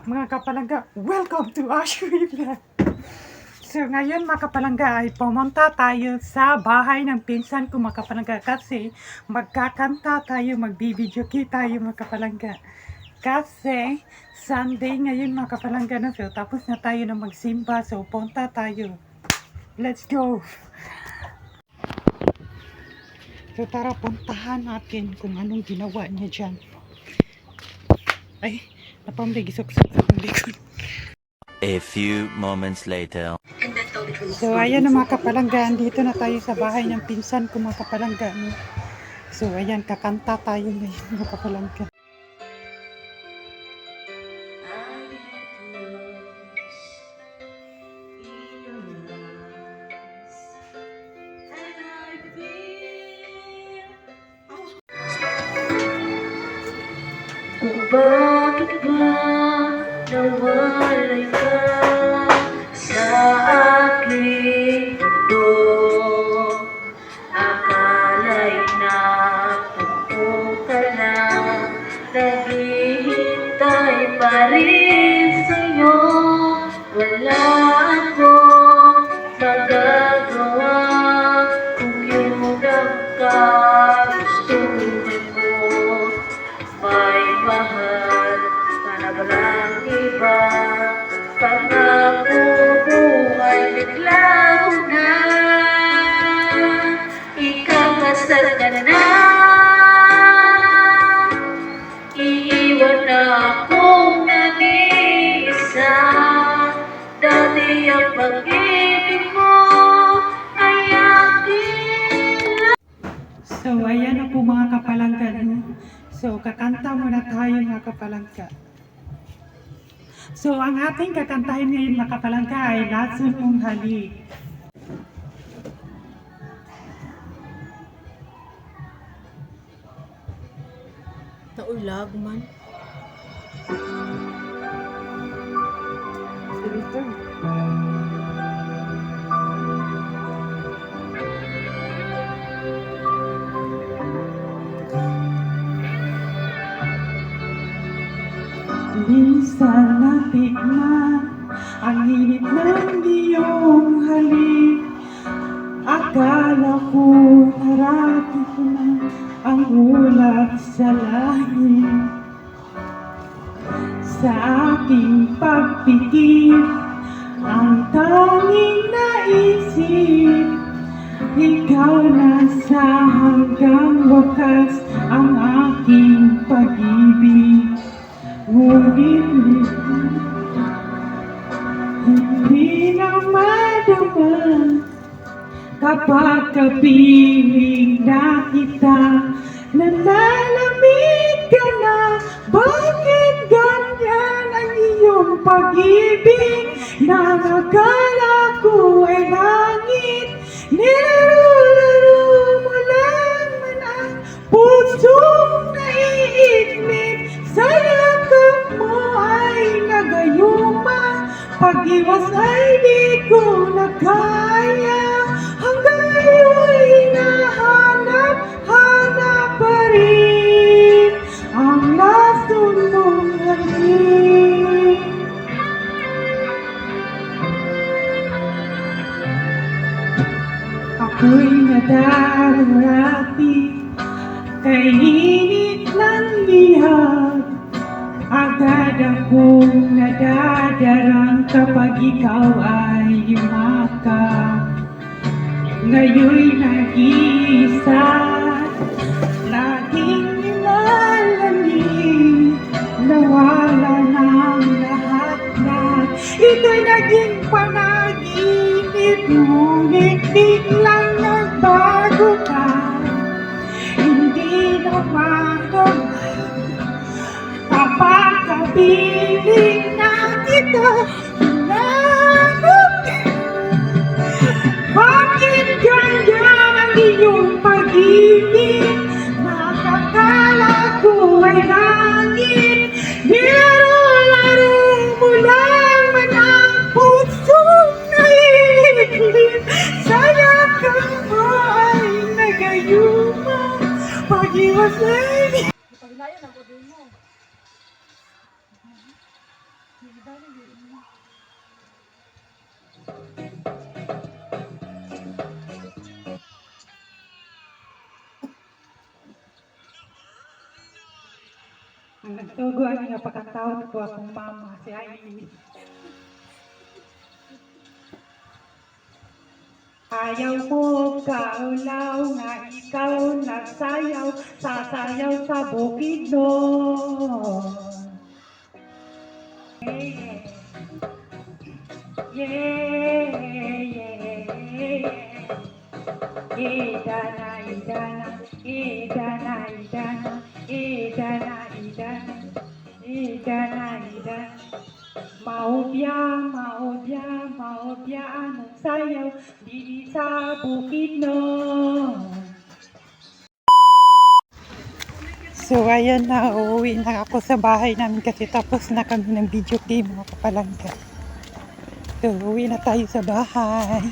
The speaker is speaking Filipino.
Mga kapalangga, welcome to Ashwin Vlog. So ngayon mga kapalangga ay pumunta tayo sa bahay ng pinsan ko mga kapalangga kasi magkakanta tayo, magbibideo tayo mga kapalangga. Kasi Sunday ngayon mga kapalangga na, so tapos na tayo na magsimba, so punta tayo. Let's go! So tara puntahan natin kung anong ginawa niya dyan. Ay, napambigisok-sok sa likod. A few moments later. So ayan na mga kapalangga, dito na tayo sa bahay ng pinsan ko mga kapalangga. No? So ayan, kakanta tayo ngayon mga kapalangga. Bakit ba nawalay ka sa aking mundo? Akala'y napupunta lang, naghihintay pa rin sa'yo. Wala akong magagawa kung yun ang kagustuhan mo. May mahal ka na walang iba, pangako mo ay naglaho na. Ikakasal ka na, iiwan na akong nag-iisa. Dati ang pag-ibig mo ay akin. So ayan na po mga kapalangga. No? So kakanta muna tayo mga kapalangga. So ang ating kakantahin ngayon mga kapalangga ay Lason Mong Halik. Naulag man. Dito. Minsan natikman ang init ng iyong halik. Akala ko narating ko na ang ulap sa langit. Sa aking pagpikit, ang tanging naisip, ikaw na sa hanggang wakas ang aking pag-ibig. Ngunit hindi na madama kapag kapiling na kita, nalalamig ka na. Bakit ganyan ang iyong pag-ibig na akala ko ay langit? Nilaro-laro mo lang man ang pusong naiignit. Sa yakap mo ay nagayuma, pag-iwas ay di ko na kaya. Hanggang ngayon hinahanap-hanap pa rin ang lason mong halik. Ako'y nadararati kay init ng lihag. Agad akong nadadarang kapag ikaw ay yumakap. Ngayon'y nag-iisa, laging nilalamig. Nawala ng lahat-lahat, ito'y naging panaginip. Ngunit biglang nagbago ka, hindi na magawa. Kapag kapiling na kita, bakit ganyan ang iyong pag-ibig? Nakakala ko ay langit. Nilaro-laro mo lang man ang pusong naiiglip. Sa yakap mo ay nagayuma, pag-iwas ay Ang nagtugo ay napakatawad ko akong mama, si Aileen. Ayaw ko kaulaw na ikaw nagsayaw, sasayaw sa bukid doon. Yeah, yeah, yeah. Idana, idana, idana, idana, idana, idana, idana, idana. Maubya, maubya, maubya, anong sayaw, di sa bukid no. So ayan na, uuwi na ako sa bahay namin kasi tapos na kami ng video game mga kapalangga. So uuwi na tayo sa bahay.